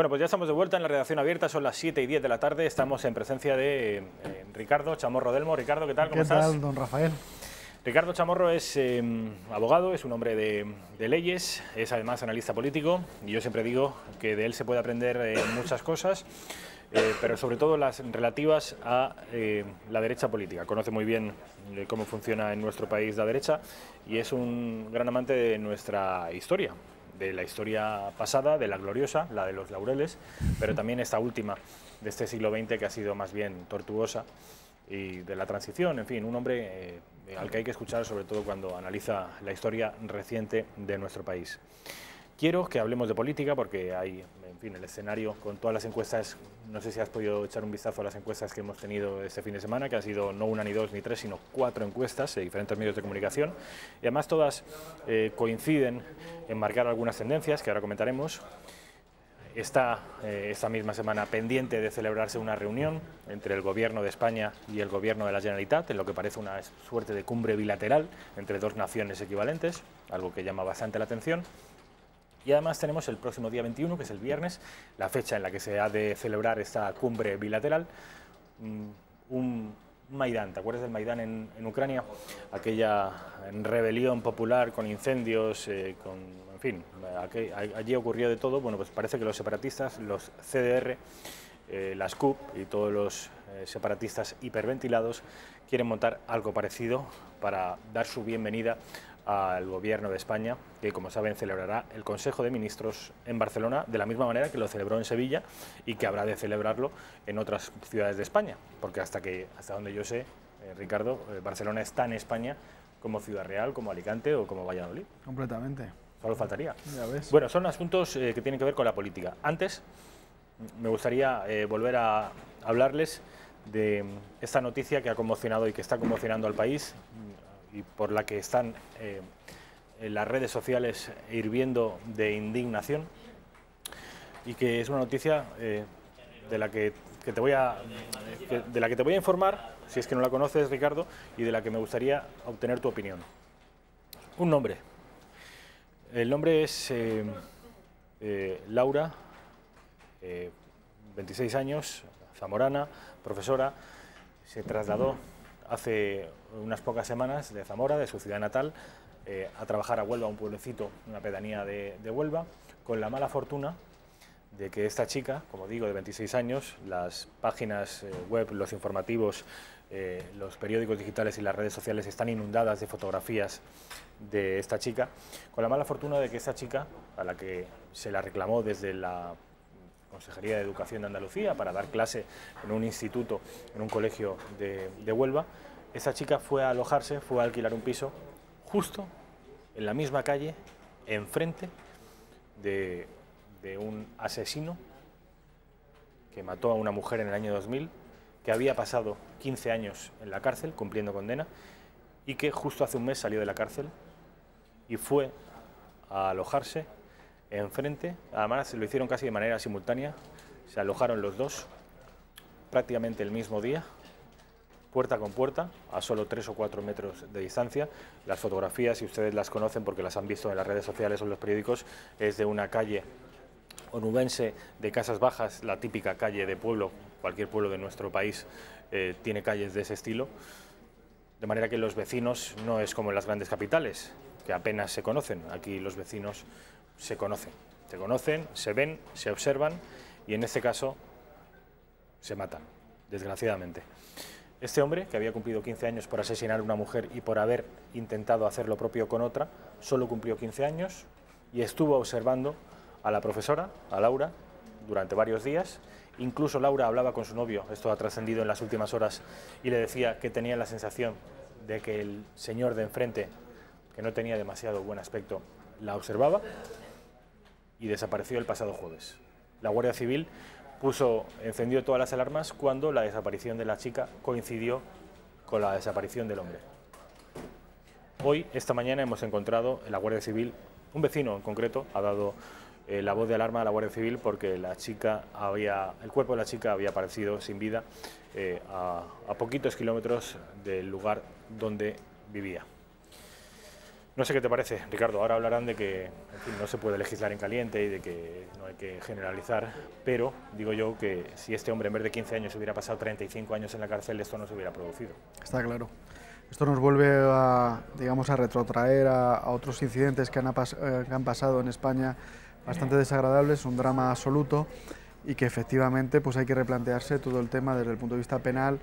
Bueno, pues ya estamos de vuelta en la redacción abierta, son las 7:10 de la tarde, estamos en presencia de Ricardo Chamorro Delmo. Ricardo, ¿qué tal? ¿Cómo estás? ¿Qué tal, don Rafael? Ricardo Chamorro es abogado, es un hombre de leyes, es además analista político y yo siempre digo que de él se puede aprender muchas cosas, pero sobre todo las relativas a la derecha política. Conoce muy bien cómo funciona en nuestro país la derecha y es un gran amante de nuestra historia, de la historia pasada, de la gloriosa, la de los laureles, pero también esta última de este siglo XX que ha sido más bien tortuosa, y de la transición. En fin, un hombre al que hay que escuchar, sobre todo cuando analiza la historia reciente de nuestro país. Quiero que hablemos de política porque hay, en fin, el escenario con todas las encuestas. No sé si has podido echar un vistazo a las encuestas que hemos tenido este fin de semana, que han sido no una, ni dos, ni tres, sino 4 encuestas de diferentes medios de comunicación. Y además todas coinciden en marcar algunas tendencias que ahora comentaremos. Está esta misma semana pendiente de celebrarse una reunión entre el Gobierno de España y el Gobierno de la Generalitat, en lo que parece una suerte de cumbre bilateral entre dos naciones equivalentes, algo que llama bastante la atención. Y además tenemos el próximo día 21, que es el viernes, la fecha en la que se ha de celebrar esta cumbre bilateral, un Maidán. ¿Te acuerdas del Maidán en Ucrania? Aquella rebelión popular con incendios, en fin, allí ocurrió de todo. Bueno, pues parece que los separatistas, los CDR, las CUP y todos los separatistas hiperventilados quieren montar algo parecido para dar su bienvenida al Gobierno de España, que, como saben, celebrará el Consejo de Ministros en Barcelona de la misma manera que lo celebró en Sevilla y que habrá de celebrarlo en otras ciudades de España, porque hasta donde yo sé, Ricardo, Barcelona está en España como Ciudad Real, como Alicante o como Valladolid. Completamente. Solo faltaría. Ya ves. Bueno, son asuntos que tienen que ver con la política. Antes, me gustaría volver a hablarles de esta noticia que ha conmocionado y que está conmocionando al país, y por la que están en las redes sociales hirviendo de indignación, y que es una noticia de la que te voy a informar, si es que no la conoces, Ricardo, y de la que me gustaría obtener tu opinión. Un nombre. El nombre es Laura, 26 años, zamorana, profesora. Se trasladó hace unas pocas semanas de Zamora, de su ciudad natal, a trabajar a Huelva, un pueblecito, una pedanía de Huelva, con la mala fortuna de que esta chica, como digo, de 26 años, las páginas web, los informativos, los periódicos digitales y las redes sociales están inundadas de fotografías de esta chica, con la mala fortuna de que esta chica, a la que se la reclamó desde la Consejería de Educación de Andalucía para dar clase en un instituto, en un colegio de Huelva, esta chica fue a alojarse, fue a alquilar un piso justo en la misma calle, enfrente de un asesino que mató a una mujer en el año 2000, que había pasado 15 años en la cárcel cumpliendo condena y que justo hace un mes salió de la cárcel y fue a alojarse enfrente. Además lo hicieron casi de manera simultánea, se alojaron los dos prácticamente el mismo día, puerta con puerta, a solo 3 o 4 metros de distancia. Las fotografías, si ustedes las conocen porque las han visto en las redes sociales o en los periódicos, es de una calle onubense de casas bajas, la típica calle de pueblo. Cualquier pueblo de nuestro país tiene calles de ese estilo, de manera que los vecinos no es como en las grandes capitales, que apenas se conocen. Aquí los vecinos se conocen, se ven, se observan y en este caso se matan, desgraciadamente. Este hombre, que había cumplido 15 años por asesinar a una mujer y por haber intentado hacer lo propio con otra, solo cumplió 15 años y estuvo observando a la profesora, a Laura, durante varios días. Incluso Laura hablaba con su novio, esto ha trascendido en las últimas horas, y le decía que tenía la sensación de que el señor de enfrente, que no tenía demasiado buen aspecto, la observaba, y desapareció el pasado jueves. La Guardia Civil encendió todas las alarmas cuando la desaparición de la chica coincidió con la desaparición del hombre. Hoy, esta mañana, hemos encontrado en la Guardia Civil, un vecino en concreto ha dado la voz de alarma a la Guardia Civil porque el cuerpo de la chica había aparecido sin vida a poquitos kilómetros del lugar donde vivía. No sé qué te parece, Ricardo. Ahora hablarán de que en fin, no se puede legislar en caliente y de que no hay que generalizar, pero digo yo que si este hombre en vez de 15 años hubiera pasado 35 años en la cárcel, esto no se hubiera producido. Está claro. Esto nos vuelve a, digamos, a retrotraer a otros incidentes que han pasado en España bastante desagradables, un drama absoluto, y que efectivamente pues hay que replantearse todo el tema desde el punto de vista penal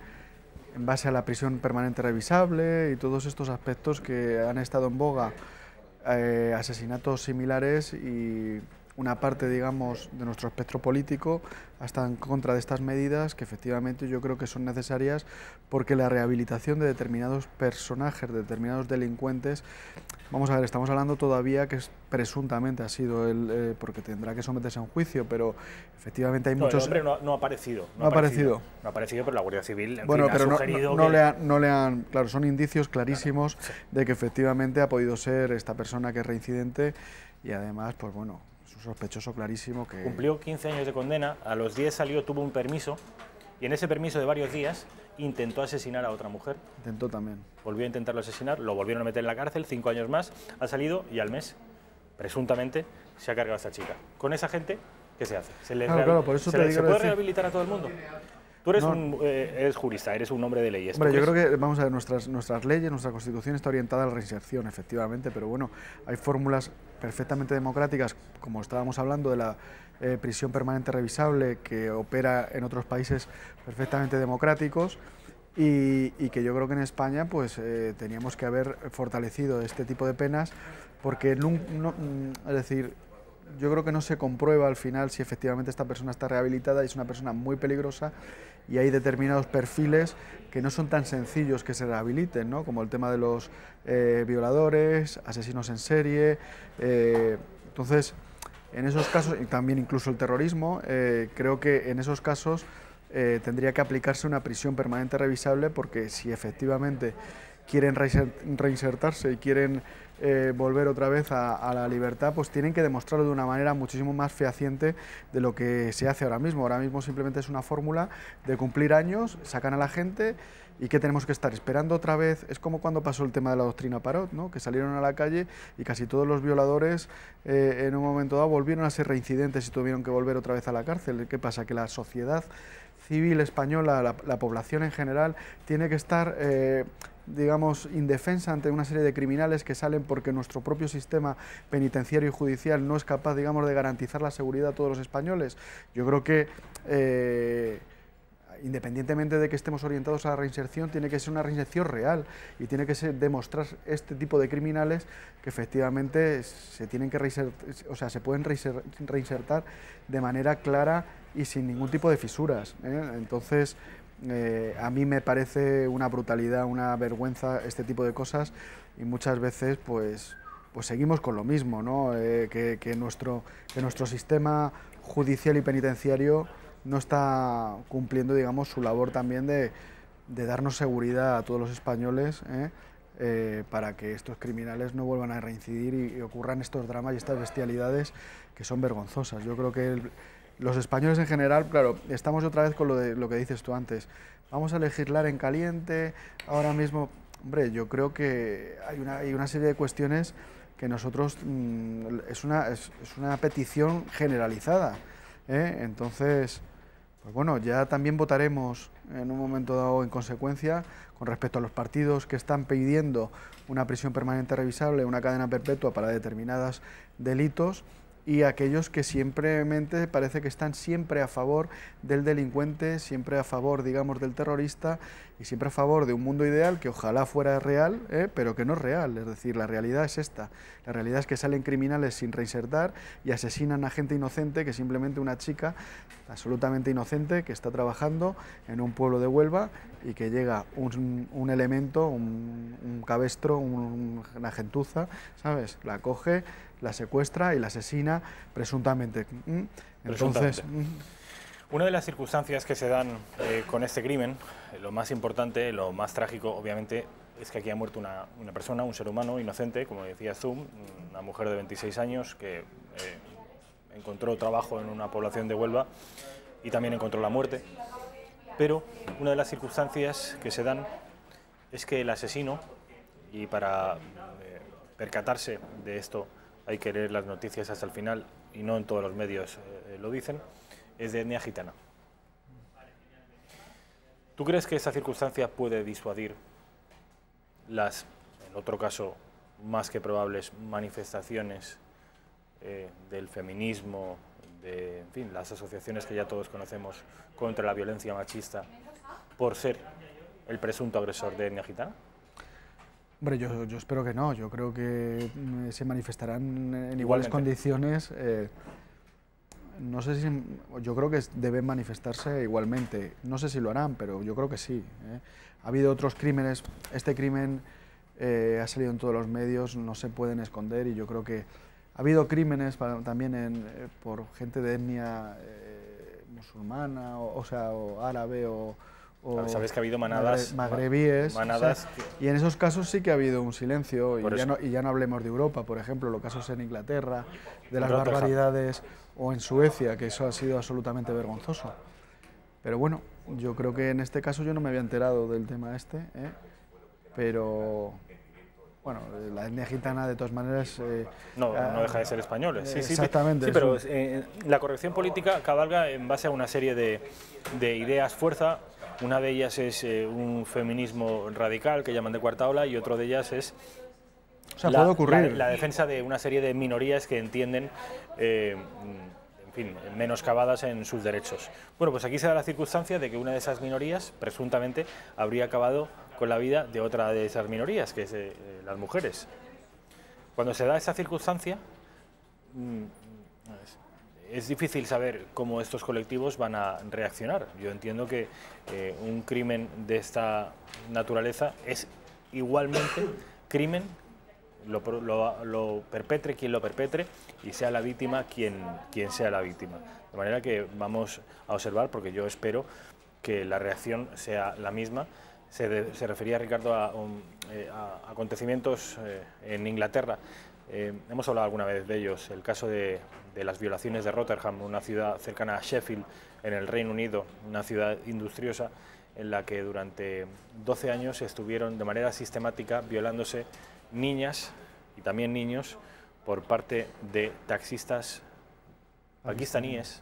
en base a la prisión permanente revisable y todos estos aspectos que han estado en boga, asesinatos similares, y una parte, digamos, de nuestro espectro político está en contra de estas medidas que efectivamente yo creo que son necesarias, porque la rehabilitación de determinados personajes, de determinados delincuentes, vamos a ver, estamos hablando todavía que presuntamente ha sido él, porque tendrá que someterse a un juicio, pero efectivamente hay muchos... El hombre no ha aparecido. No ha aparecido. No ha aparecido, pero la Guardia Civil bueno, fin, pero ha sugerido no le han... Claro, son indicios clarísimos, claro, sí, de que efectivamente ha podido ser esta persona que es reincidente, y además, pues bueno, es un sospechoso clarísimo que... Cumplió 15 años de condena, a los 10 salió, tuvo un permiso, y en ese permiso de varios días intentó asesinar a otra mujer. Intentó también. Volvió a intentarlo asesinar, lo volvieron a meter en la cárcel, 5 años más, ha salido y al mes, presuntamente, se ha cargado a esta chica. Con esa gente, ¿qué se hace? Claro, por eso te ¿Se puede rehabilitar a todo el mundo? Tú eres, eres jurista, eres un hombre de leyes. Hombre, yo creo que, vamos a ver, nuestras leyes, nuestra Constitución está orientada a la reinserción, efectivamente, pero bueno, hay fórmulas perfectamente democráticas, como estábamos hablando de la prisión permanente revisable, que opera en otros países perfectamente democráticos, y que yo creo que en España pues teníamos que haber fortalecido este tipo de penas, porque es decir, yo creo que no se comprueba al final si efectivamente esta persona está rehabilitada, y es una persona muy peligrosa, y hay determinados perfiles que no son tan sencillos que se rehabiliten, ¿no? Como el tema de los violadores, asesinos en serie. Entonces, en esos casos, y también incluso el terrorismo, creo que en esos casos tendría que aplicarse una prisión permanente revisable, porque si efectivamente quieren reinsertarse y quieren volver otra vez a la libertad, pues tienen que demostrarlo de una manera muchísimo más fehaciente de lo que se hace ahora mismo. Ahora mismo simplemente es una fórmula de cumplir años, sacan a la gente, y ¿qué tenemos que estar esperando otra vez? Es como cuando pasó el tema de la doctrina Parot, ¿no? Que salieron a la calle y casi todos los violadores en un momento dado volvieron a ser reincidentes y tuvieron que volver otra vez a la cárcel. ¿Qué pasa? Que la sociedad civil española, la población en general, tiene que estar digamos, indefensa ante una serie de criminales que salen porque nuestro propio sistema penitenciario y judicial no es capaz, digamos, de garantizar la seguridad a todos los españoles. Yo creo que, independientemente de que estemos orientados a la reinserción, tiene que ser una reinserción real, y tiene que demostrar este tipo de criminales que efectivamente se tienen que o sea, se pueden reinsertar de manera clara y sin ningún tipo de fisuras, ¿eh? Entonces, a mí me parece una brutalidad, una vergüenza este tipo de cosas, y muchas veces pues seguimos con lo mismo, ¿no? Que nuestro sistema judicial y penitenciario no está cumpliendo, digamos, su labor también de darnos seguridad a todos los españoles, para que estos criminales no vuelvan a reincidir y ocurran estos dramas y estas bestialidades que son vergonzosas. Yo creo que los españoles en general, claro, estamos otra vez con lo que dices tú antes. Vamos a legislar en caliente ahora mismo. Hombre, yo creo que hay una serie de cuestiones que nosotros es una petición generalizada, ¿eh? Entonces, pues bueno, ya también votaremos en un momento dado en consecuencia con respecto a los partidos que están pidiendo una prisión permanente revisable, una cadena perpetua para determinados delitos, y aquellos que simplemente parece que están siempre a favor del delincuente, siempre a favor, digamos, del terrorista, y siempre a favor de un mundo ideal que ojalá fuera real, pero que no es real. Es decir, la realidad es esta. La realidad es que salen criminales sin reinsertar y asesinan a gente inocente, que simplemente una chica absolutamente inocente que está trabajando en un pueblo de Huelva, y que llega un elemento, un cabestro, una gentuza, ¿sabes? La coge, la secuestra y la asesina presuntamente. Entonces, una de las circunstancias que se dan con este crimen, lo más importante, lo más trágico, obviamente, es que aquí ha muerto una persona, un ser humano inocente, como decías tú, una mujer de 26 años que encontró trabajo en una población de Huelva y también encontró la muerte. Pero una de las circunstancias que se dan es que el asesino, y para percatarse de esto hay que leer las noticias hasta el final, y no en todos los medios lo dicen, es de etnia gitana. ¿Tú crees que esa circunstancia puede disuadir las, en otro caso, más que probables manifestaciones del feminismo, de, en fin, las asociaciones que ya todos conocemos contra la violencia machista, por ser el presunto agresor de etnia gitana? Hombre, yo espero que no. Yo creo que se manifestarán en iguales condiciones. No sé si, yo creo que deben manifestarse igualmente. No sé si lo harán, pero yo creo que sí. Ha habido otros crímenes. Este crimen ha salido en todos los medios, no se pueden esconder, y yo creo que ha habido crímenes también por gente de etnia musulmana, o árabe, o sabes que ha habido manadas magrebíes, manadas y en esos casos sí que ha habido un silencio, y ya no hablemos de Europa, por ejemplo, los casos en Inglaterra, de las barbaridades, o en Suecia, que eso ha sido absolutamente vergonzoso. Pero bueno, yo creo que en este caso yo no me había enterado del tema pero bueno, la etnia gitana de todas maneras... no deja de ser españoles. Sí, exactamente. Sí, pero la corrección política cabalga en base a una serie de ideas fuerza. Una de ellas es un feminismo radical, que llaman de cuarta ola, y otro de ellas es puede ocurrir. La defensa de una serie de minorías que entienden, en fin, menoscabadas en sus derechos. Bueno, pues aquí se da la circunstancia de que una de esas minorías, presuntamente, habría acabado con la vida de otra de esas minorías, que es las mujeres. Cuando se da esa circunstancia, es difícil saber cómo estos colectivos van a reaccionar. Yo entiendo que un crimen de esta naturaleza es igualmente crimen, lo perpetre quien lo perpetre, y sea la víctima quien sea la víctima. De manera que vamos a observar, porque yo espero que la reacción sea la misma. Se refería, Ricardo, a acontecimientos en Inglaterra. Hemos hablado alguna vez de ellos, el caso de las violaciones de Rotherham, una ciudad cercana a Sheffield, en el Reino Unido, una ciudad industriosa en la que durante 12 años estuvieron de manera sistemática violándose niñas y también niños por parte de taxistas pakistaníes,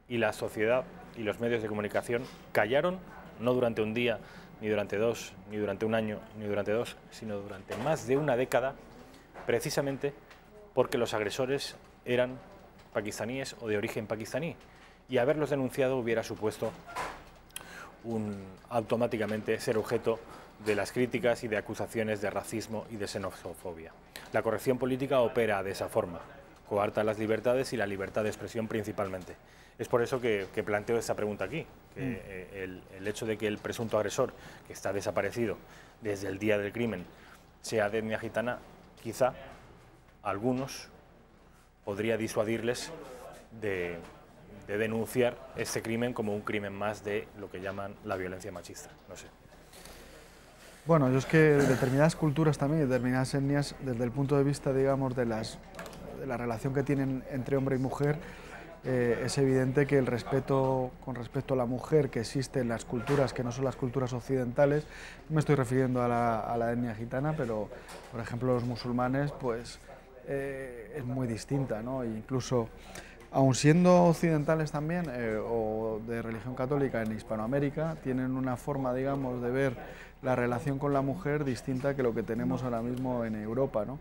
y la sociedad y los medios de comunicación callaron, no durante un día, ni durante dos, ni durante un año, ni durante dos, sino durante más de una década, precisamente porque los agresores eran pakistaníes o de origen pakistaní, y haberlos denunciado hubiera supuesto automáticamente ser objeto de las críticas y de acusaciones de racismo y de xenofobia. La corrección política opera de esa forma, coarta las libertades y la libertad de expresión principalmente. Es por eso que planteo esta pregunta aquí, que el hecho de que el presunto agresor, que está desaparecido desde el día del crimen, sea de etnia gitana, quizá algunos podría disuadirles de denunciar este crimen como un crimen más de lo que llaman la violencia machista. No sé. Bueno, yo es que determinadas culturas también, determinadas etnias, desde el punto de vista, digamos, de la relación que tienen entre hombre y mujer, es evidente que el respeto con respecto a la mujer que existe en las culturas que no son las culturas occidentales, no me estoy refiriendo a la etnia gitana, pero por ejemplo los musulmanes, pues es muy distinta, ¿no? Incluso, aun siendo occidentales también, o de religión católica en Hispanoamérica, tienen una forma, digamos, de ver la relación con la mujer distinta que lo que tenemos ahora mismo en Europa, ¿no?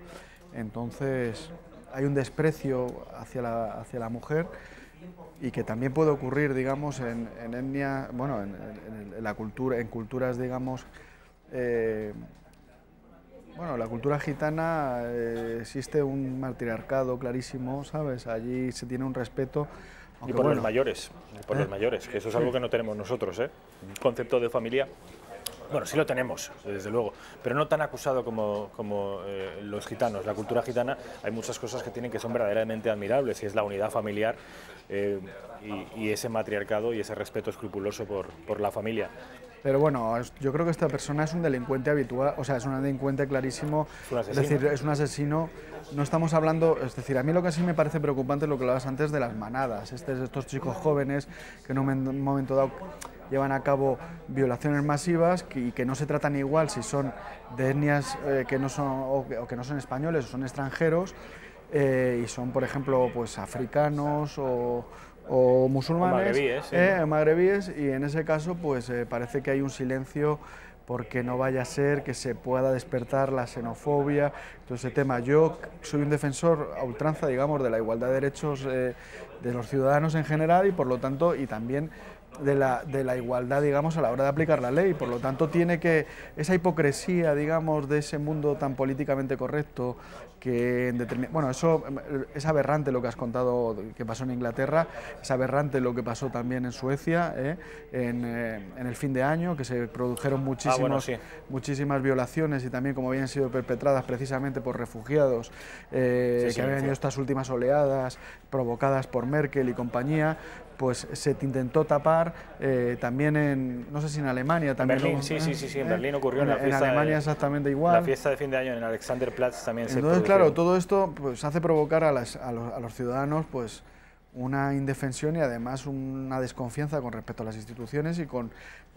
Entonces hay un desprecio hacia la mujer, y que también puede ocurrir, digamos, en etnia, bueno, en la cultura, en culturas, digamos, bueno, la cultura gitana, existe un matriarcado clarísimo, ¿sabes? Allí se tiene un respeto. Y por los mayores, que eso es algo que no tenemos nosotros, ¿eh? Un concepto de familia, bueno, sí lo tenemos, desde luego, pero no tan acusado como los gitanos. La cultura gitana, hay muchas cosas que son verdaderamente admirables, y es la unidad familiar y ese matriarcado y ese respeto escrupuloso por la familia. Pero bueno, yo creo que esta persona es un delincuente habitual, o sea, es un delincuente clarísimo, es decir, es un asesino. No estamos hablando, es decir, a mí lo que sí me parece preocupante es lo que hablabas antes de las manadas, estos chicos jóvenes que en un momento dado, llevan a cabo violaciones masivas y que no se tratan igual si son de etnias que no son, o que no son españoles o son extranjeros, y son, por ejemplo, pues africanos o musulmanes, magrebíes, y en ese caso pues parece que hay un silencio porque no vaya a ser que se pueda despertar la xenofobia, todo ese tema. Yo soy un defensor a ultranza, digamos, de la igualdad de derechos de los ciudadanos en general y por lo tanto, y también de la igualdad, digamos, a la hora de aplicar la ley. Por lo tanto, tiene que esa hipocresía, digamos, de ese mundo tan políticamente correcto, que bueno, eso es aberrante lo que has contado que pasó en Inglaterra, es aberrante lo que pasó también en Suecia, en el fin de año, que se produjeron muchísimas violaciones y también como habían sido perpetradas precisamente por refugiados que habían ido estas últimas oleadas provocadas por Merkel y compañía. Pues se intentó tapar también en, no sé si en Alemania también. Berlín, sí, en Berlín ocurrió en la fiesta. En Alemania exactamente igual. La fiesta de fin de año en Alexanderplatz también se produjo. Claro, todo esto pues hace provocar a los ciudadanos pues una indefensión y además una desconfianza con respecto a las instituciones y con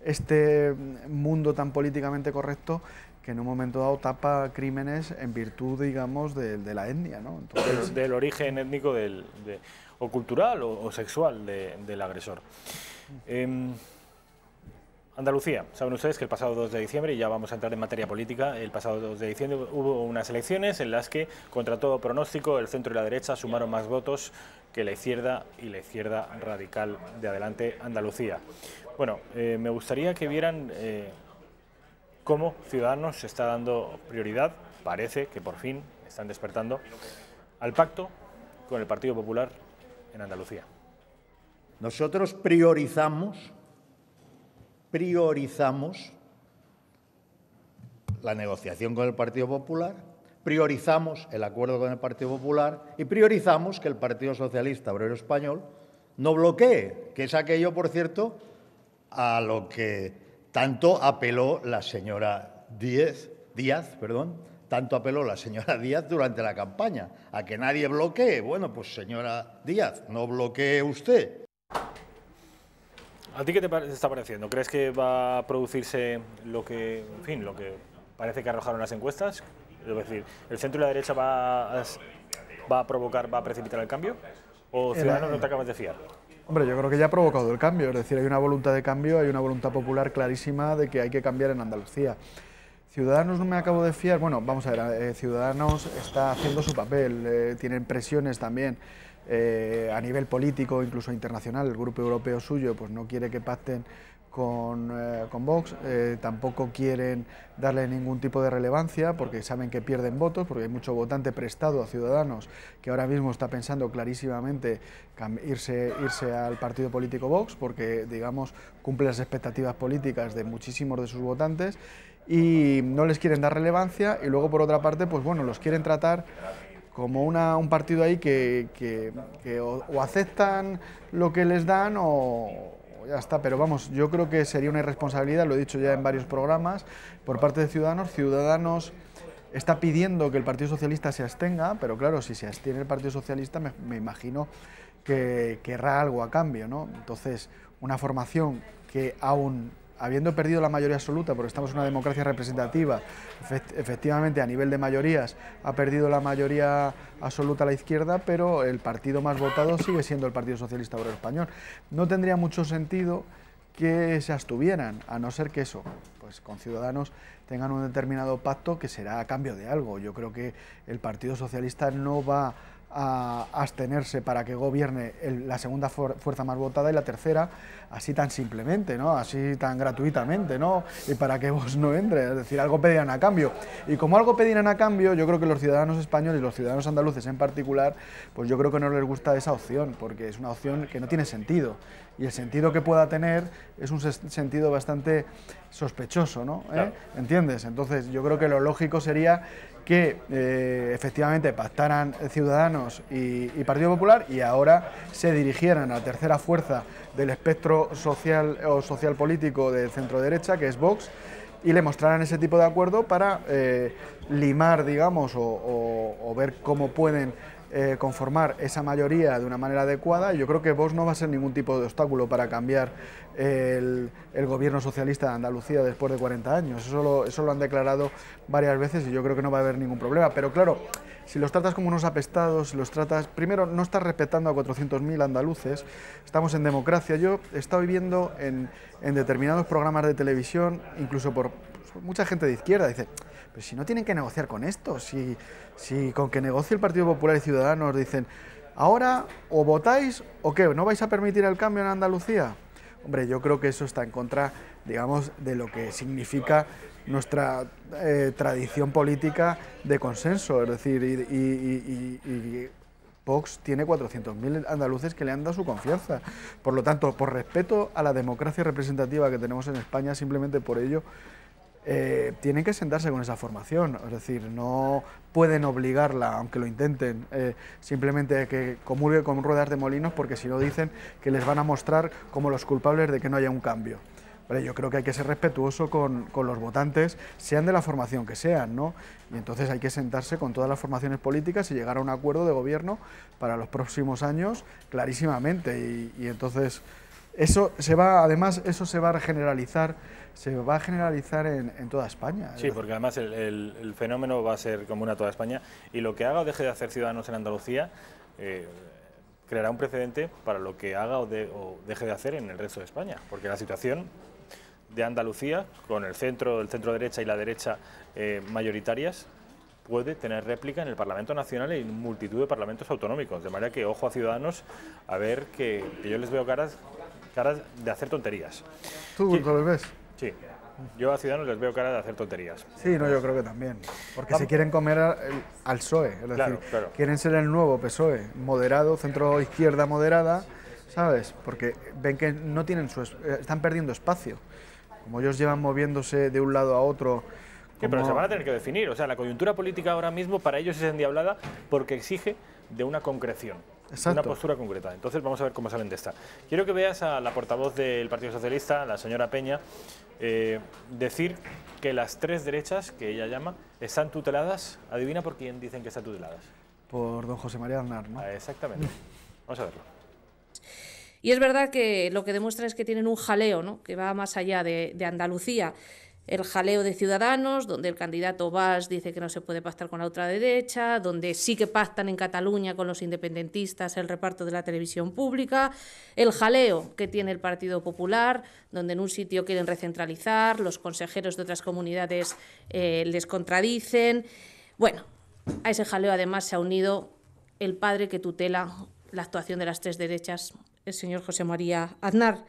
este mundo tan políticamente correcto que en un momento dado tapa crímenes en virtud, digamos, de la etnia, ¿no? Entonces, del origen étnico o cultural o sexual del agresor. Andalucía, saben ustedes que el pasado 2 de diciembre, y ya vamos a entrar en materia política, el pasado 2 de diciembre hubo unas elecciones en las que, contra todo pronóstico, el centro y la derecha sumaron más votos que la izquierda y la izquierda radical de Adelante Andalucía. Bueno, me gustaría que vieran cómo Ciudadanos se está dando prioridad, parece que por fin están despertando, al pacto con el Partido Popular en Andalucía. Nosotros priorizamos la negociación con el Partido Popular, priorizamos el acuerdo con el Partido Popular y priorizamos que el Partido Socialista Obrero Español no bloquee, que es aquello, por cierto, a lo que tanto apeló la señora Díaz, tanto apeló la señora Díaz durante la campaña, a que nadie bloquee. Bueno, pues señora Díaz, no bloquee usted. ¿A ti qué te está pareciendo? ¿Crees que va a producirse lo que parece que arrojaron las encuestas? Es decir, ¿el centro y la derecha va a precipitar el cambio? ¿O Ciudadanos no te acabas de fiar? Hombre, yo creo que ya ha provocado el cambio, es decir, hay una voluntad de cambio, hay una voluntad popular clarísima de que hay que cambiar en Andalucía. Ciudadanos no me acabo de fiar, bueno, vamos a ver, Ciudadanos está haciendo su papel, tienen presiones también a nivel político, incluso internacional, el grupo europeo suyo pues no quiere que pacten con Vox, tampoco quieren darle ningún tipo de relevancia porque saben que pierden votos, porque hay mucho votante prestado a Ciudadanos que ahora mismo está pensando clarísimamente irse al partido político Vox porque, digamos, cumple las expectativas políticas de muchísimos de sus votantes y no les quieren dar relevancia y luego, por otra parte, pues bueno, los quieren tratar como un partido ahí que o aceptan lo que les dan o ya está, pero vamos, yo creo que sería una irresponsabilidad, lo he dicho ya en varios programas, por parte de Ciudadanos. Ciudadanos está pidiendo que el Partido Socialista se abstenga, pero claro, si se abstiene el Partido Socialista me imagino que querrá algo a cambio, ¿no? Entonces, una formación que aún habiendo perdido la mayoría absoluta, porque estamos en una democracia representativa, efectivamente a nivel de mayorías ha perdido la mayoría absoluta a la izquierda, pero el partido más votado sigue siendo el Partido Socialista Obrero Español. No tendría mucho sentido que se abstuvieran, a no ser que eso, pues con Ciudadanos tengan un determinado pacto que será a cambio de algo. Yo creo que el Partido Socialista no va a abstenerse para que gobierne la segunda fuerza más votada y la tercera así tan simplemente, ¿no? Así tan gratuitamente, ¿no? Y para que Vox no entre, es decir, algo pedirán a cambio. Y como algo pedirán a cambio, yo creo que los ciudadanos españoles y los ciudadanos andaluces en particular, pues yo creo que no les gusta esa opción, porque es una opción que no tiene sentido. Y el sentido que pueda tener es un sentido bastante sospechoso, ¿no? Claro. ¿Entiendes? Entonces yo creo que lo lógico sería que efectivamente pactaran Ciudadanos y Partido Popular y ahora se dirigieran a la tercera fuerza del espectro social o social político del centro derecha, que es Vox, y le mostraran ese tipo de acuerdo para limar, digamos, o ver cómo pueden conformar esa mayoría de una manera adecuada, y yo creo que Vox no va a ser ningún tipo de obstáculo para cambiar el gobierno socialista de Andalucía después de 40 años. Eso lo han declarado varias veces y yo creo que no va a haber ningún problema. Pero claro, si los tratas como unos apestados, si los tratas... Primero, no estás respetando a 400.000 andaluces, estamos en democracia. Yo he estado viendo en determinados programas de televisión, incluso por mucha gente de izquierda, dice... Pero si no tienen que negociar con esto, si con que negocie el Partido Popular y Ciudadanos dicen, ahora o votáis o qué, ¿no vais a permitir el cambio en Andalucía? Hombre, yo creo que eso está en contra, digamos, de lo que significa nuestra tradición política de consenso, es decir, y Vox tiene 400.000 andaluces que le han dado su confianza. Por lo tanto, por respeto a la democracia representativa que tenemos en España, simplemente por ello, tienen que sentarse con esa formación, es decir, no pueden obligarla, aunque lo intenten, simplemente que comulgue con ruedas de molinos, porque si no dicen que les van a mostrar como los culpables de que no haya un cambio. Vale, yo creo que hay que ser respetuoso con los votantes, sean de la formación que sean, ¿no? Y entonces hay que sentarse con todas las formaciones políticas y llegar a un acuerdo de gobierno para los próximos años clarísimamente, y entonces... Eso se va a generalizar en toda España. Sí, porque además el fenómeno va a ser común a toda España, y lo que haga o deje de hacer Ciudadanos en Andalucía creará un precedente para lo que haga o deje de hacer en el resto de España, porque la situación de Andalucía, con el centro derecha y la derecha mayoritarias, puede tener réplica en el Parlamento Nacional y en multitud de parlamentos autonómicos, de manera que ojo a Ciudadanos, a ver que yo les veo caras de hacer tonterías. ¿Tú lo ves? Sí, yo a Ciudadanos les veo cara de hacer tonterías. Sí, no, yo creo que también, porque se quieren comer al PSOE, es decir, claro. Quieren ser el nuevo PSOE, moderado, centro-izquierda moderada, ¿sabes? Porque ven que no tienen están perdiendo espacio, como ellos llevan moviéndose de un lado a otro. Sí, pero se van a tener que definir, o sea, la coyuntura política ahora mismo para ellos es endiablada porque exige de una concreción. Exacto. Una postura concreta. Entonces vamos a ver cómo salen de esta. Quiero que veas a la portavoz del Partido Socialista, la señora Peña, decir que las tres derechas, que ella llama, están tuteladas. Adivina por quién dicen que están tuteladas. Por don José María Aznar, ¿no? Exactamente. Vamos a verlo. Y es verdad que lo que demuestra es que tienen un jaleo, ¿no?, que va más allá de Andalucía. El jaleo de Ciudadanos, donde el candidato Valls dice que no se puede pactar con la ultraderecha, donde sí que pactan en Cataluña con los independentistas el reparto de la televisión pública, el jaleo que tiene el Partido Popular, donde en un sitio quieren recentralizar, los consejeros de otras comunidades les contradicen. Bueno, a ese jaleo además se ha unido el padre que tutela la actuación de las tres derechas, el señor José María Aznar,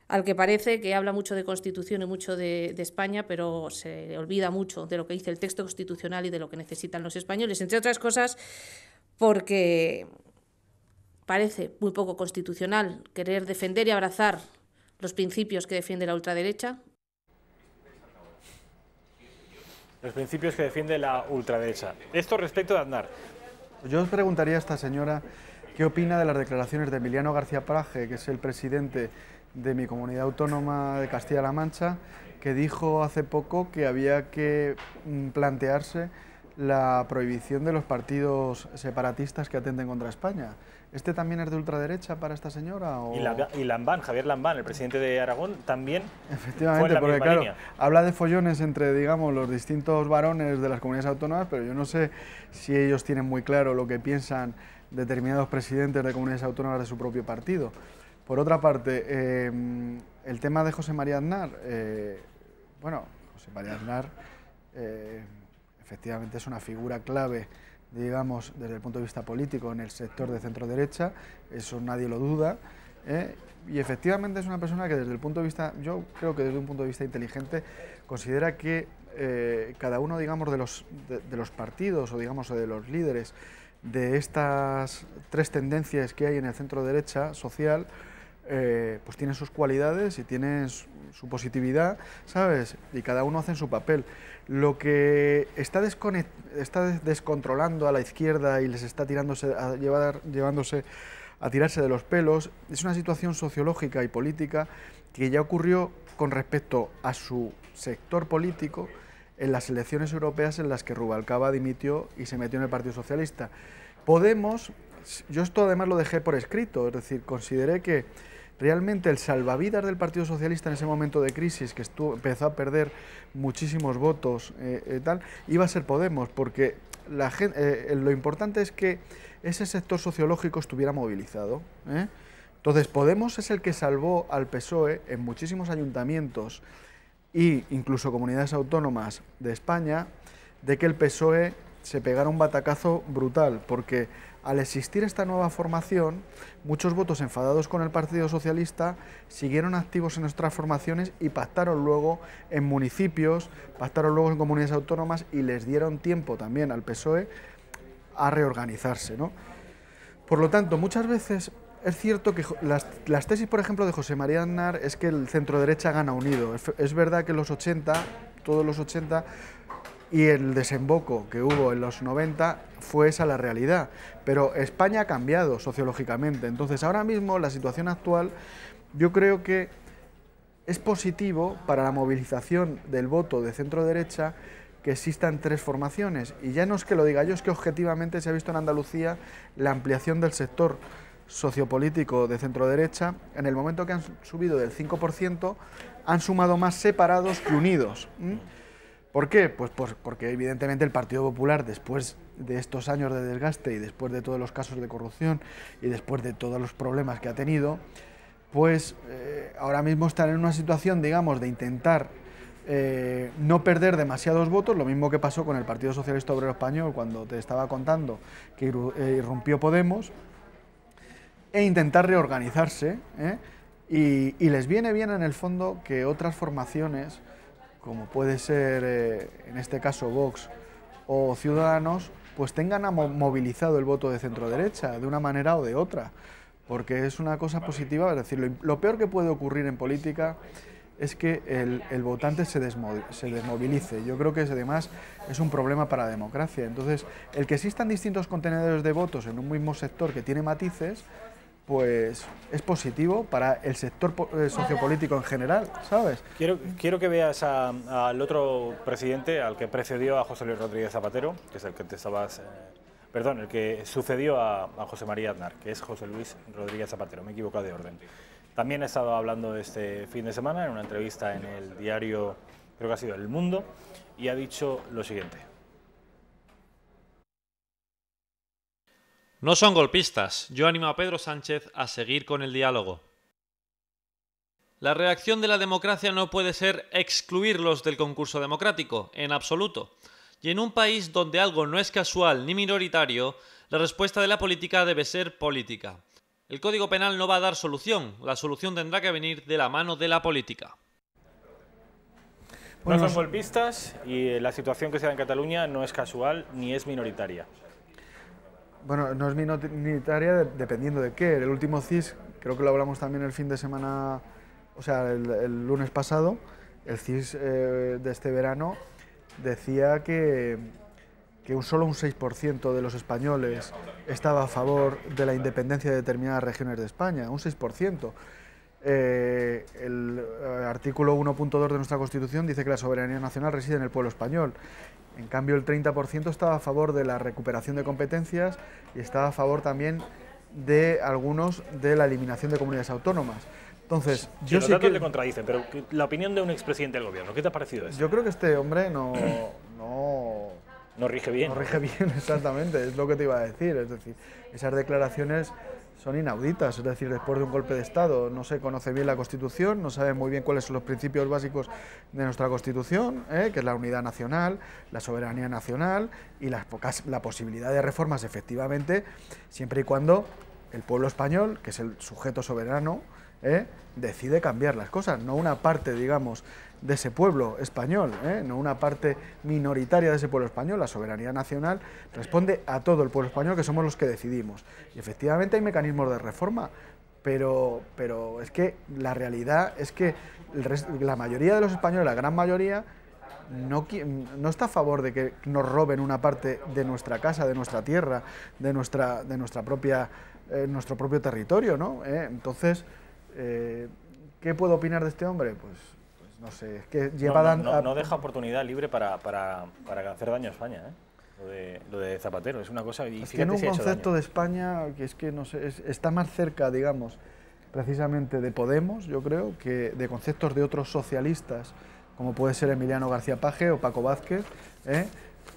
al que parece que habla mucho de Constitución y mucho de España, pero se olvida mucho de lo que dice el texto constitucional y de lo que necesitan los españoles, entre otras cosas porque parece muy poco constitucional querer defender y abrazar los principios que defiende la ultraderecha. Los principios que defiende la ultraderecha. Esto respecto de Aznar. Yo os preguntaría a esta señora qué opina de las declaraciones de Emiliano García Paje, que es el presidente de mi comunidad autónoma de Castilla-La Mancha, que dijo hace poco que había que plantearse la prohibición de los partidos separatistas que atenten contra España. ¿Este también es de ultraderecha para esta señora? ¿O? Y Lambán, Javier Lambán, el presidente de Aragón, también. Efectivamente, fue en la porque misma claro, línea. habla de follones entre, digamos, los distintos varones de las comunidades autónomas, pero yo no sé si ellos tienen muy claro lo que piensan determinados presidentes de comunidades autónomas de su propio partido. Por otra parte, el tema de José María Aznar, José María Aznar efectivamente es una figura clave, digamos, desde el punto de vista político en el sector de centro-derecha, eso nadie lo duda, y efectivamente es una persona que desde el punto de vista, yo creo que desde un punto de vista inteligente, considera que cada uno, digamos, de los partidos o, digamos, de los líderes de estas tres tendencias que hay en el centro-derecha social, pues tienen sus cualidades y tienen su positividad, ¿sabes? Y cada uno hace su papel. Lo que está descontrolando a la izquierda y les está llevándose a tirarse de los pelos es una situación sociológica y política que ya ocurrió con respecto a su sector político en las elecciones europeas en las que Rubalcaba dimitió y se metió en el Partido Socialista. Podemos, yo esto además lo dejé por escrito, es decir, consideré que realmente el salvavidas del Partido Socialista en ese momento de crisis, que empezó a perder muchísimos votos, tal, iba a ser Podemos, porque lo importante es que ese sector sociológico estuviera movilizado. Entonces, Podemos es el que salvó al PSOE en muchísimos ayuntamientos e incluso comunidades autónomas de España de que el PSOE se pegara un batacazo brutal, porque al existir esta nueva formación, muchos votos enfadados con el Partido Socialista siguieron activos en nuestras formaciones y pactaron luego en municipios, pactaron luego en comunidades autónomas y les dieron tiempo también al PSOE a reorganizarse, ¿no? Por lo tanto, muchas veces es cierto que las tesis, por ejemplo, de José María Aznar es que el centro-derecha gana unido. Es verdad que en los 80, todos los 80, y el desemboco que hubo en los 90 fue esa la realidad, pero España ha cambiado sociológicamente. Entonces, ahora mismo, la situación actual, yo creo que es positivo para la movilización del voto de centro-derecha que existan tres formaciones. Y ya no es que lo diga yo, es que objetivamente se ha visto en Andalucía la ampliación del sector sociopolítico de centro-derecha. En el momento que han subido del 5%, han sumado más separados que unidos. ¿Por qué? Pues porque evidentemente el Partido Popular, después de estos años de desgaste y después de todos los casos de corrupción y después de todos los problemas que ha tenido, pues ahora mismo están en una situación, digamos, de intentar no perder demasiados votos, lo mismo que pasó con el Partido Socialista Obrero Español cuando te estaba contando que irrumpió Podemos, e intentar reorganizarse, y les viene bien en el fondo que otras formaciones, como puede ser en este caso Vox o Ciudadanos, pues tengan movilizado el voto de centro-derecha de una manera o de otra, porque es una cosa positiva. Es decir, lo peor que puede ocurrir en política es que el votante se desmovilice. Yo creo que además es un problema para la democracia. Entonces, el que existan distintos contenedores de votos en un mismo sector que tiene matices, pues es positivo para el sector sociopolítico en general, ¿sabes? Quiero que veas al otro presidente, al que precedió a José Luis Rodríguez Zapatero, que es el que te estabas... perdón, el que sucedió a José María Aznar, que es José Luis Rodríguez Zapatero, me he equivocado de orden. También he estado hablando este fin de semana en una entrevista en el diario, creo que ha sido El Mundo, y ha dicho lo siguiente. No son golpistas. Yo animo a Pedro Sánchez a seguir con el diálogo. La reacción de la democracia no puede ser excluirlos del concurso democrático, en absoluto. Y en un país donde algo no es casual ni minoritario, la respuesta de la política debe ser política. El Código Penal no va a dar solución. La solución tendrá que venir de la mano de la política. No son golpistas y la situación que se da en Cataluña no es casual ni es minoritaria. Bueno, no es minoritaria dependiendo de qué. El último CIS, creo que lo hablamos también el fin de semana, o sea, el lunes pasado, el CIS de este verano decía que solo un 6% de los españoles estaba a favor de la independencia de determinadas regiones de España, un 6%. El artículo 1.2 de nuestra Constitución dice que la soberanía nacional reside en el pueblo español. En cambio, el 30% estaba a favor de la recuperación de competencias y estaba a favor también de algunos de la eliminación de comunidades autónomas. Entonces, sí, los datos le contradicen, pero la opinión de un expresidente del gobierno, ¿qué te ha parecido eso? Yo creo que este hombre no rige bien. No rige bien, exactamente, es lo que te iba a decir. Es decir, esas declaraciones son inauditas, es decir, después de un golpe de Estado no se conoce bien la Constitución, no sabe muy bien cuáles son los principios básicos de nuestra Constitución, que es la unidad nacional, la soberanía nacional y la posibilidad de reformas, efectivamente, siempre y cuando el pueblo español, que es el sujeto soberano, decide cambiar las cosas, no una parte, digamos, de ese pueblo español, no una parte minoritaria de ese pueblo español. La soberanía nacional responde a todo el pueblo español, que somos los que decidimos. Y efectivamente hay mecanismos de reforma, pero es que la realidad es que la mayoría de los españoles, la gran mayoría, no está a favor de que nos roben una parte de nuestra casa, de nuestra tierra, de nuestro propio territorio, ¿no? Entonces, ¿qué puedo opinar de este hombre? Pues no sé, es que lleva no deja oportunidad libre para hacer daño a España, ¿eh? lo de Zapatero, es una cosa... Y tiene un concepto de España que es que, no sé, está más cerca, digamos, precisamente de Podemos, yo creo, que de conceptos de otros socialistas, como puede ser Emiliano García Paje o Paco Vázquez,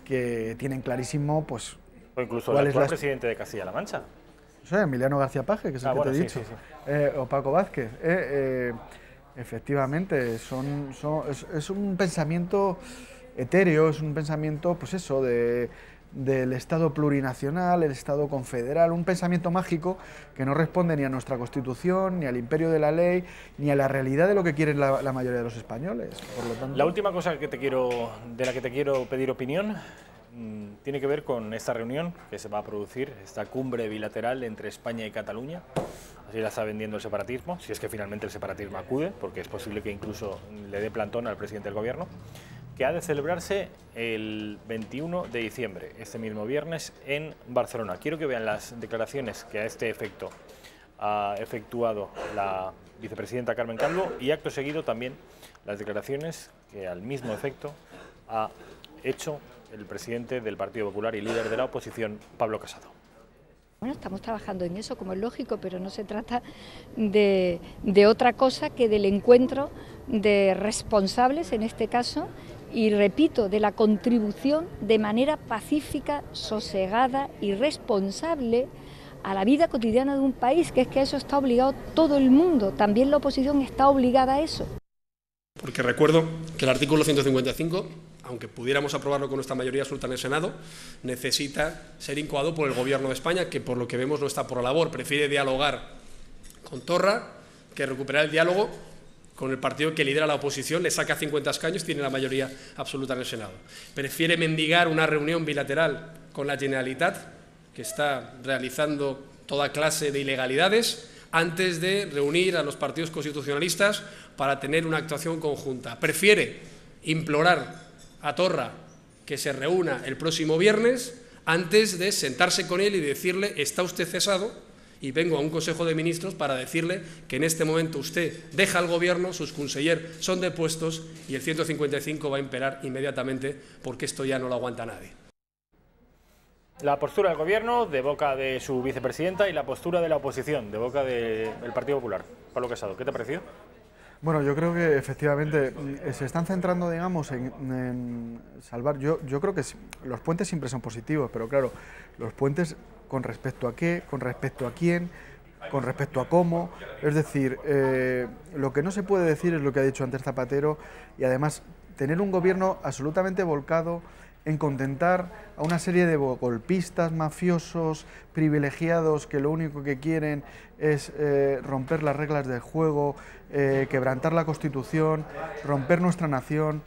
que tienen clarísimo, pues... O incluso el actual presidente de Castilla-La Mancha. O sea, Emiliano García Paje, que es el que te he dicho, o Paco Vázquez. Efectivamente, es un pensamiento etéreo, es un pensamiento, pues eso, del Estado plurinacional, el Estado confederal, un pensamiento mágico que no responde ni a nuestra Constitución, ni al imperio de la ley, ni a la realidad de lo que quieren la mayoría de los españoles. Por lo tanto... La última cosa de la que te quiero pedir opinión tiene que ver con esta reunión que se va a producir, esta cumbre bilateral entre España y Cataluña. Así la está vendiendo el separatismo, si es que finalmente el separatismo acude, porque es posible que incluso le dé plantón al presidente del gobierno, que ha de celebrarse el 21 de diciembre, este mismo viernes, en Barcelona. Quiero que vean las declaraciones que a este efecto ha efectuado la vicepresidenta Carmen Calvo y acto seguido también las declaraciones que al mismo efecto ha hecho el presidente del Partido Popular y líder de la oposición, Pablo Casado. Bueno, estamos trabajando en eso, como es lógico, pero no se trata de otra cosa que del encuentro de responsables, en este caso, y repito, de la contribución de manera pacífica, sosegada y responsable a la vida cotidiana de un país, que es que a eso está obligado todo el mundo, también la oposición está obligada a eso. Porque recuerdo que el artículo 155, aunque pudiéramos aprobarlo con nuestra mayoría absoluta en el Senado, necesita ser incoado por el Gobierno de España, que por lo que vemos no está por la labor, prefiere dialogar con Torra que recuperar el diálogo con el partido que lidera la oposición, le saca 50 escaños, tiene la mayoría absoluta en el Senado. Prefiere mendigar una reunión bilateral con la Generalitat, que está realizando toda clase de ilegalidades, antes de reunir a los partidos constitucionalistas para tener una actuación conjunta. Prefiere implorar a Torra que se reúna el próximo viernes antes de sentarse con él y decirle: está usted cesado y vengo a un Consejo de Ministros para decirle que en este momento usted deja el Gobierno, sus consellers son depuestos y el 155 va a imperar inmediatamente, porque esto ya no lo aguanta nadie. La postura del Gobierno de boca de su vicepresidenta y la postura de la oposición de boca del Partido Popular. Pablo Casado, ¿qué te ha parecido? Bueno, yo creo que efectivamente se están centrando, digamos, en salvar. Yo creo que los puentes siempre son positivos, pero claro, los puentes con respecto a qué, con respecto a quién, con respecto a cómo. Es decir, lo que no se puede decir es lo que ha dicho antes Zapatero, y además tener un gobierno absolutamente volcado en contentar a una serie de golpistas, mafiosos, privilegiados, que lo único que quieren es romper las reglas del juego, quebrantar la Constitución, romper nuestra nación.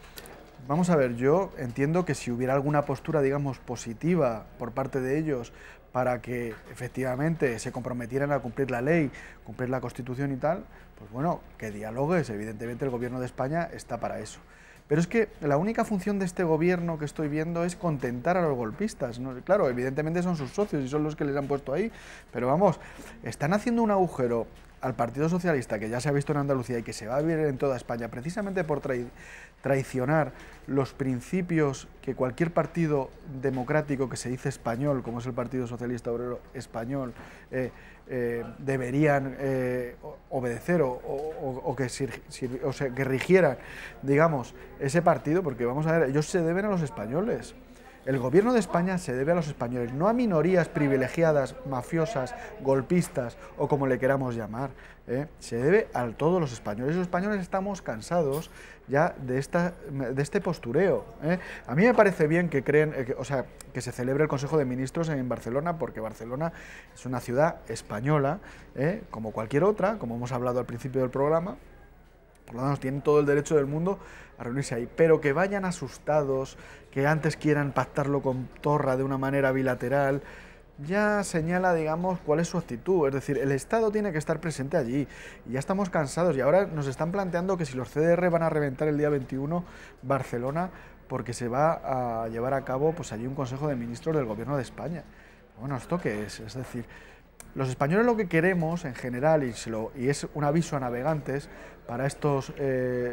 Vamos a ver, yo entiendo que si hubiera alguna postura, digamos, positiva por parte de ellos para que efectivamente se comprometieran a cumplir la ley, cumplir la Constitución y tal, pues bueno, que dialogues, evidentemente el Gobierno de España está para eso. Pero es que la única función de este gobierno que estoy viendo es contentar a los golpistas, ¿no? Claro, evidentemente son sus socios y son los que les han puesto ahí, pero vamos, están haciendo un agujero al Partido Socialista, que ya se ha visto en Andalucía y que se va a ver en toda España, precisamente por traicionar los principios que cualquier partido democrático que se dice español, como es el Partido Socialista Obrero Español, deberían obedecer o que rigieran, digamos, ese partido, porque vamos a ver, ellos se deben a los españoles. El Gobierno de España se debe a los españoles, no a minorías privilegiadas, mafiosas, golpistas o como le queramos llamar. Se debe a todos los españoles. Los españoles estamos cansados ya de este postureo. A mí me parece bien que que se celebre el Consejo de Ministros en Barcelona, porque Barcelona es una ciudad española, como cualquier otra, como hemos hablado al principio del programa. Por lo tanto, tienen todo el derecho del mundo a reunirse ahí, pero que vayan asustados, que antes quieran pactarlo con Torra de una manera bilateral, ya señala, digamos, cuál es su actitud. Es decir, el Estado tiene que estar presente allí, y ya estamos cansados, y ahora nos están planteando que si los CDR van a reventar el día 21 Barcelona, porque se va a llevar a cabo pues allí un Consejo de Ministros del Gobierno de España. Bueno, ¿esto qué es? Es decir, los españoles lo que queremos en general, y es un aviso a navegantes para estos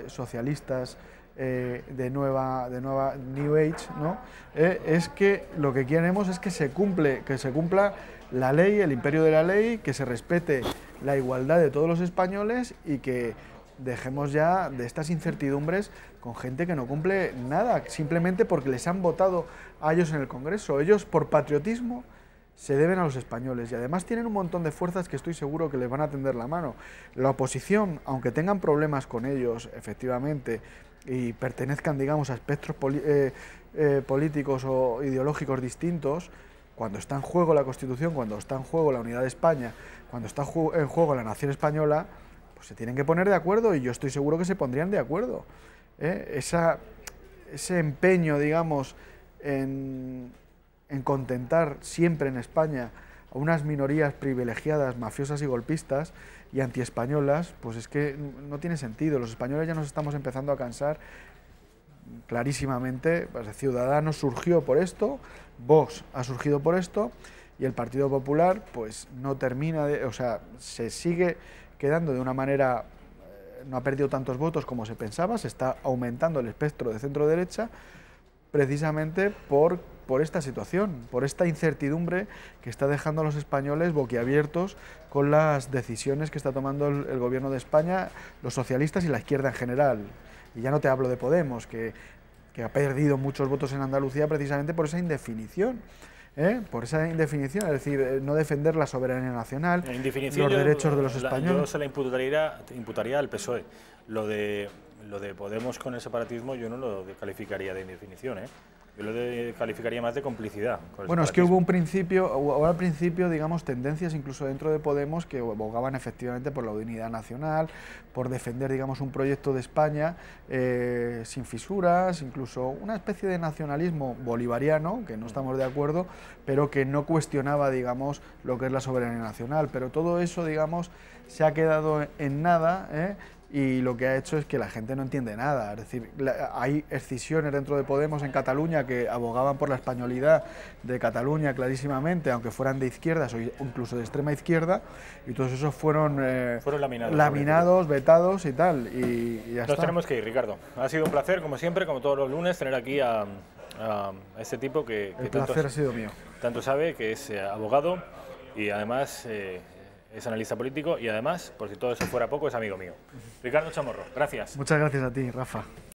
socialistas de nueva New Age, ¿no? Es que lo que queremos es que se cumpla la ley, el imperio de la ley, que se respete la igualdad de todos los españoles y que dejemos ya de estas incertidumbres con gente que no cumple nada, simplemente porque les han votado a ellos en el Congreso. Ellos, por patriotismo, se deben a los españoles y además tienen un montón de fuerzas que estoy seguro que les van a tender la mano. La oposición, aunque tengan problemas con ellos, efectivamente, y pertenezcan, digamos, a espectros políticos o ideológicos distintos, cuando está en juego la Constitución, cuando está en juego la unidad de España, cuando está en juego la nación española, pues se tienen que poner de acuerdo y yo estoy seguro que se pondrían de acuerdo. Ese empeño, digamos, en contentar siempre en España a unas minorías privilegiadas, mafiosas y golpistas y antiespañolas, pues es que no tiene sentido. Los españoles ya nos estamos empezando a cansar clarísimamente. Pues Ciudadanos surgió por esto, Vox ha surgido por esto y el Partido Popular pues no termina de... O sea, se sigue quedando de una manera... No ha perdido tantos votos como se pensaba, se está aumentando el espectro de centro-derecha precisamente por esta situación, por esta incertidumbre que está dejando a los españoles boquiabiertos con las decisiones que está tomando el gobierno de España, los socialistas y la izquierda en general. Y ya no te hablo de Podemos, que ha perdido muchos votos en Andalucía precisamente por esa indefinición. Por esa indefinición, es decir, no defender la soberanía nacional, los derechos de los españoles. Yo se la imputaría al PSOE. Lo de Podemos con el separatismo yo no lo calificaría de indefinición, yo lo calificaría más de complicidad. Bueno, es que hubo al principio, digamos, tendencias incluso dentro de Podemos que abogaban efectivamente por la unidad nacional, por defender, digamos, un proyecto de España sin fisuras, incluso una especie de nacionalismo bolivariano, que no estamos de acuerdo, pero que no cuestionaba, digamos, lo que es la soberanía nacional. Pero todo eso, digamos, se ha quedado en nada, y lo que ha hecho es que la gente no entiende nada. Es decir, hay escisiones dentro de Podemos en Cataluña que abogaban por la españolidad de Cataluña clarísimamente, aunque fueran de izquierdas o incluso de extrema izquierda, y todos esos fueron laminados, vetados y tal, y ya está. Nos tenemos que ir, Ricardo. Ha sido un placer, como siempre, como todos los lunes, tener aquí a este tipo que el placer ha sido mío. Tanto sabe, que es abogado y además... es analista político y además, por si todo eso fuera poco, es amigo mío. Ricardo Chamorro, gracias. Muchas gracias a ti, Rafa.